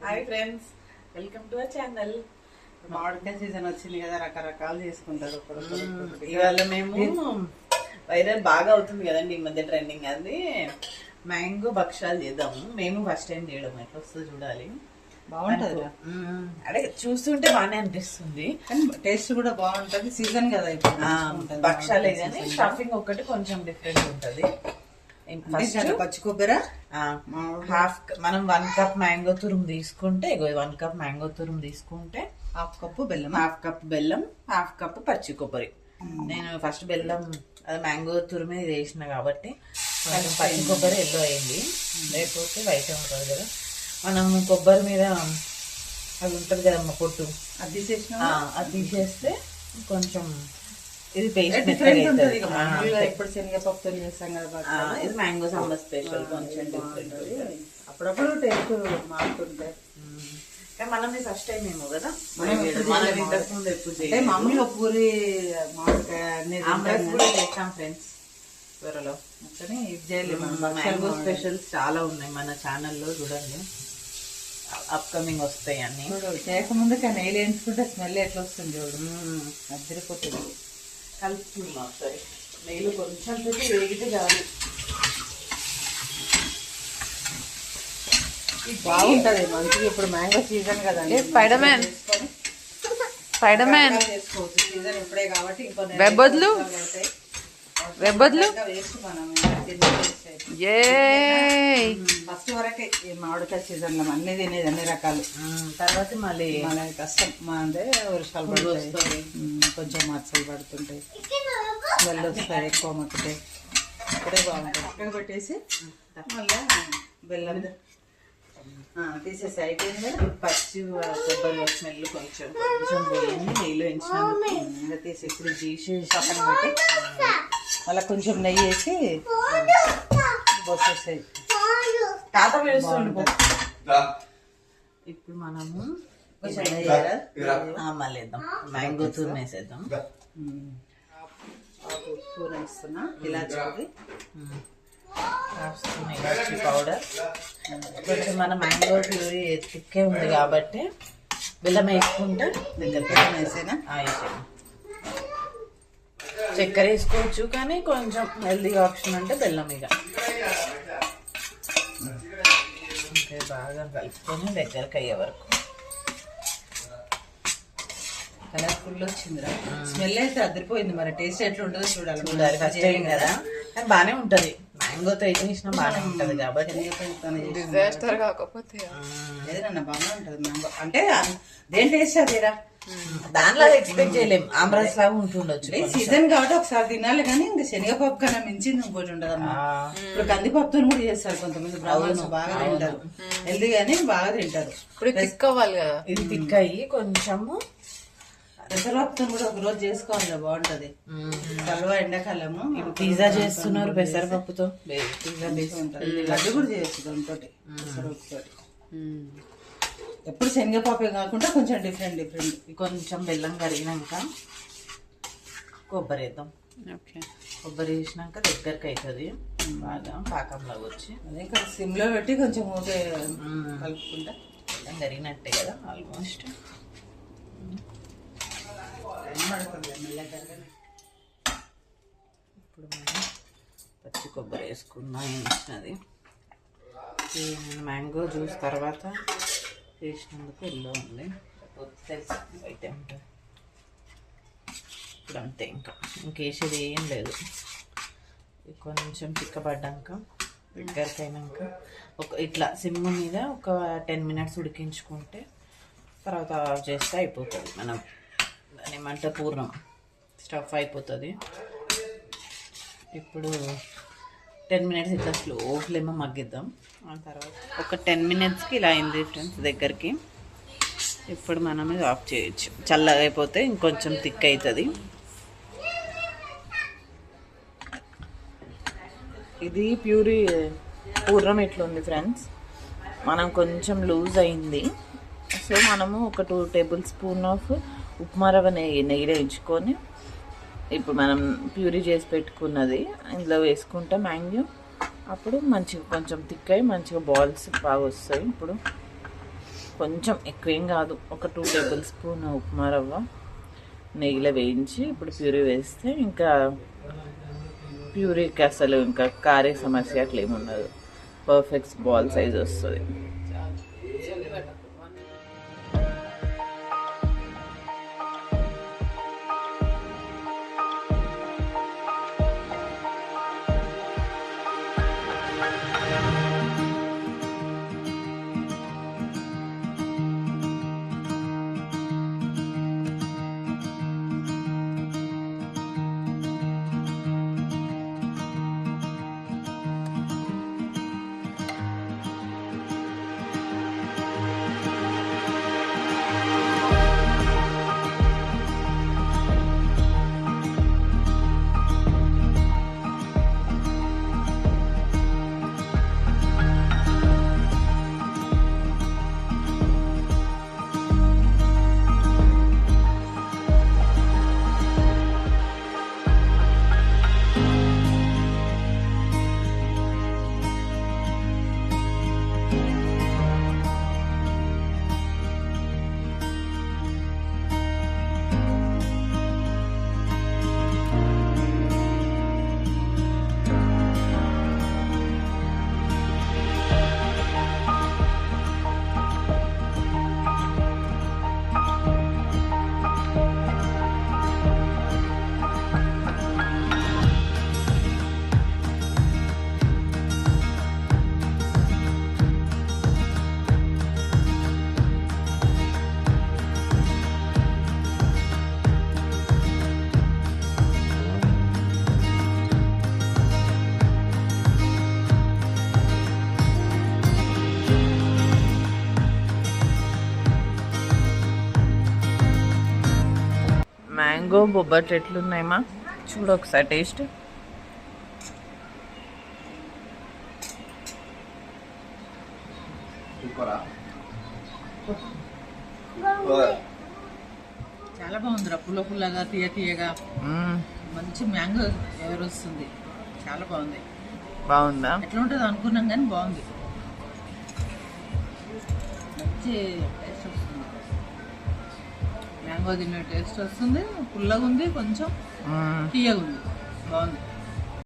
Hi friends, welcome to our channel. మామిడికాయ season వచ్చింది కదా, రకరకాలు చేసుకుంటారు. ఇవాళ మేము వైరల్ బాగా అవుతుంది కదండి ఈ మధ్య ట్రెండింగ్, అది మ్యాంగో భక్షాలు చేద్దాము. మేము ఫస్ట్ టైం చేయడం, ఎట్లా వస్తుందో చూడాలి. బాగుంటది, అదే చూస్తుంటే బాగానే అనిపిస్తుంది, కానీ టేస్ట్ కూడా బాగుంటది. సీజన్ కదా ఇప్పుడు భక్షాలే కానీ స్టఫింగ్ ఒకటి కొంచెం డిఫరెంట్ ఉంటది. పచ్చి కొబ్బరి మనం 1 కప్ మ్యాంగో తురుము తీసుకుంటే, 1 కప్ మ్యాంగో తురుము తీసుకుంటే హాఫ్ కప్ బెల్లం, 1/2 కప్ బెల్లం, 1/2 కప్ పచ్చి కొబ్బరి. నేను ఫస్ట్ బెల్లం అది మ్యాంగో తురుమే వేసిన కాబట్టి కొంచెం పచ్చి కొబ్బరి ఎల్లో అయింది, లేకపోతే వైట్ ఉంటుంది కదా. మనం కొబ్బరి మీద అది ఉంటుంది కదమ్మా పొట్టు, అది తీసేసిన అది తీసేస్తే కొంచెం ఇది పేస్ట్ డిఫరెంట్ ఉంటుంది. ఇప్పుడు శనగపప్పుతో చేస్తాం కదా, ఇది మ్యాంగో సాంబార్ స్పెషల్, కొంచెం డిఫరెంట్. అప్పుడప్పుడు టేస్ట్ మారుతుంటాయి. మనం ఫస్ట్ టైం ఏమో కదా, మనం ఇంతకు ముందు ఎప్పుడు చేయాలి. మామూలుగా పూరి మామిడికాయ కూడా చేస్తాం ఫ్రెండ్స్ త్వరలో. కానీ ఇది చేయలేదు. మ్యాంగో స్పెషల్స్ చాలా ఉన్నాయి మన ఛానల్లో, చూడండి అప్కమింగ్ వస్తాయి అన్ని. చేయకముందు కానీ నెయ్యి వేయించుకుంటే స్మెల్ ఎట్లా వస్తుంది చూడు, అద్దరిపోతుంది. కలుపుతున్నాం ఒకసారి, నెయ్యిలో కొంచెం పెట్టి వేగితే చాలు. బాగుంటది మంచిగా, ఇప్పుడు మ్యాంగో సీజన్ కదండి. స్పైడర్ మ్యాన్ చేసుకోవచ్చు, సీజన్ ఇప్పుడే కాబట్టి. వెబ్బొద్దులు ఫస్ట్ వరకే మామిడికాయ సీజన్ లో అన్ని తినేది, అన్ని రకాలు. తర్వాత మళ్ళీ మన కష్టం అంటే వర్షాలు పడుతాయి, కొంచెం మచ్చలు పడుతుంటాయి, స్మెల్ వస్తాయి, ఎక్కువ మక్కుతాయి. ఇప్పుడే బాగుంటాయి. పక్కన పెట్టేసి మళ్ళీ బెల్లం తీసేసి అయిపోయింది కదా. పచ్చి కొబ్బరి స్మెల్ కొంచెం కొంచెం పోయింది, నెయ్యిలో ఎంచిన తీసి ఇప్పుడు తీసేసి పక్కన పెట్టి మళ్ళీ కొంచెం నెయ్యి వేసి పోసేసాయి. తాత వేస్తుండే. ఇప్పుడు మనము కొంచెం నెయ్యి మళ్ళీ వేద్దాం, మ్యాంగో తూరు వేసేద్దాం. స్పూన్ వేస్తున్నా ఇలాచి ఇలాచి పౌడర్. కొంచెం మన మ్యాంగో ప్యూరీ తిక్కే ఉంది కాబట్టి బెల్లం వేసుకుంటే దగ్గర వేసేనా. చక్కెర వేసుకోవచ్చు, కానీ కొంచెం హెల్దీ ఆప్షన్ అంటే బెల్లం. ఇక బాగా కలుపుకొని దగ్గరకు అయ్యే వరకు. కలర్ఫుల్ వచ్చిందిరా, స్మెల్ అయితే అదిరిపోయింది. మరి టేస్ట్ ఎట్లా ఉంటుందో చూడాలి. ఫస్ట్ టైం కదా, కానీ బాగానే ఉంటది. మ్యాంగోతో ఏం చేసినా బాగానే ఉంటది కాబట్టి డిజాస్టర్ కాకపోతే ఏదన్నా బాగానే ఉంటది. మ్యాంగో అంటే దేని టేస్ట్ అదేరా, దానిలో ఎక్స్పెక్ట్ చేయలేము. ఆమ్రాస్ లాగా ఉంటుండొచ్చు. సీజన్ కాబట్టి ఒకసారి తినాలి, కానీ ఇంకా శనగపప్పు కన్నా మించింది ఇంకోటి ఉంటది అమ్మా. ఇప్పుడు కందిపప్పుతో కూడా చేస్తారు కొంతమంది బ్రాహ్మణ్స్, బాగా తింటారు. హెల్దీ గానీ బాగా తింటారు. ఇప్పుడు థిక్ అవ్వాలి కదా, ఇది థిక్ అయ్యి కొంచెము. పెసరపప్పుతో కూడా ఒక రోజు చేసుకోవాలి, బాగుంటది. కలువ ఎండాకాలము పిజ్జా చేస్తున్నారు పెసరపప్పుతో, పిజ్జా ఉంటుంది. లడ్డు కూడా చేయొచ్చు దాంతో, పెసరపప్పుతో. ఎప్పుడు శనగపప్పే కాకుండా కొంచెం డిఫరెంట్. కొంచెం బెల్లం కరిగినాక కొబ్బరి వేద్దాం. కొబ్బరి వేసినాక దగ్గరకు అవుతుంది, బాగా పాకంలాగా వచ్చి అదే ఇంకా సిమ్ లో పెట్టి కొంచెం ఊకే కలుపుకుంటా. బెల్లం కరిగినట్టే కదా ఆల్మోస్ట్. ఇప్పుడు మనం పచ్చి కొబ్బరి వేసుకుందాం. వేసినది నేను మ్యాంగో జ్యూస్ తర్వాత వేసినందుకు ఎల్లో ఉంది, తెలుసు బయట ఉంటుంది. ఇప్పుడు అంతే, ఇంకేసేది ఏం లేదు. కొంచెం చిక్కబడ్డాక దగ్గరికి అయినాక ఇట్లా సిమ్ మీద ఒక 10 మినిట్స్ ఉడికించుకుంటే తర్వాత ఆఫ్ చేస్తే అయిపోతుంది. మనం దాని ఏమంటే పూర్ణం స్టఫ్ అయిపోతుంది. ఇప్పుడు 10 మినిట్స్ ఇట్లా స్లో ఫ్లేమ్ మగ్గిద్దాం. ఆ తర్వాత ఒక 10 మినిట్స్కి ఇలా అయింది ఫ్రెండ్స్ దగ్గరికి. ఇప్పుడు మనం ఇది ఆఫ్ చేయొచ్చు. చల్లగా అయిపోతే ఇంకొంచెం థిక్ అవుతుంది. ఇది ప్యూరీ పూర్ణం ఎట్లుంది ఫ్రెండ్స్, మనం కొంచెం లూజ్ అయింది. సో మనము ఒక 2 టేబుల్ స్పూన్ ఆఫ్ ఉప్మా రవ్వ నెయ్యిలో వేయించుకొని ఇప్పుడు మనం ప్యూరీ చేసి పెట్టుకున్నది ఇందులో వేసుకుంటే మ్యాంగో అప్పుడు మంచిగా కొంచెం థిక్ అయ్యి మంచిగా బాల్స్ బాగా వస్తాయి. ఇప్పుడు కొంచెం ఎక్కువేం కాదు, ఒక 2 టేబుల్ స్పూన్ ఉప్మా రవ్వ నెయ్యిలో వేయించి ఇప్పుడు ప్యూరీ వేస్తే ఇంకా ప్యూరీకి అసలు ఇంకా కారే సమస్య అట్లా ఏముండదు. పర్ఫెక్ట్ బాల్ సైజ్ వస్తుంది. మ్యాంగో బొబ్బట్లు ఎట్లున్నాయమ్మా చూడు ఒకసారి టేస్ట్. చాలా బాగుంది రా, పుల్ల పుల్లగా తీయగా మంచి మ్యాంగో ఎవరు వస్తుంది. చాలా బాగుంది. బాగుందా? ఎట్లా ఉంటుంది అనుకున్నాం కానీ బాగుంది. మంచి టేస్ట్ వస్తుంది. మ్యాంగో తినే టేస్ట్ వస్తుంది. పుల్లగా ఉంది, కొంచెం తీయగా ఉంది. బాగుంది.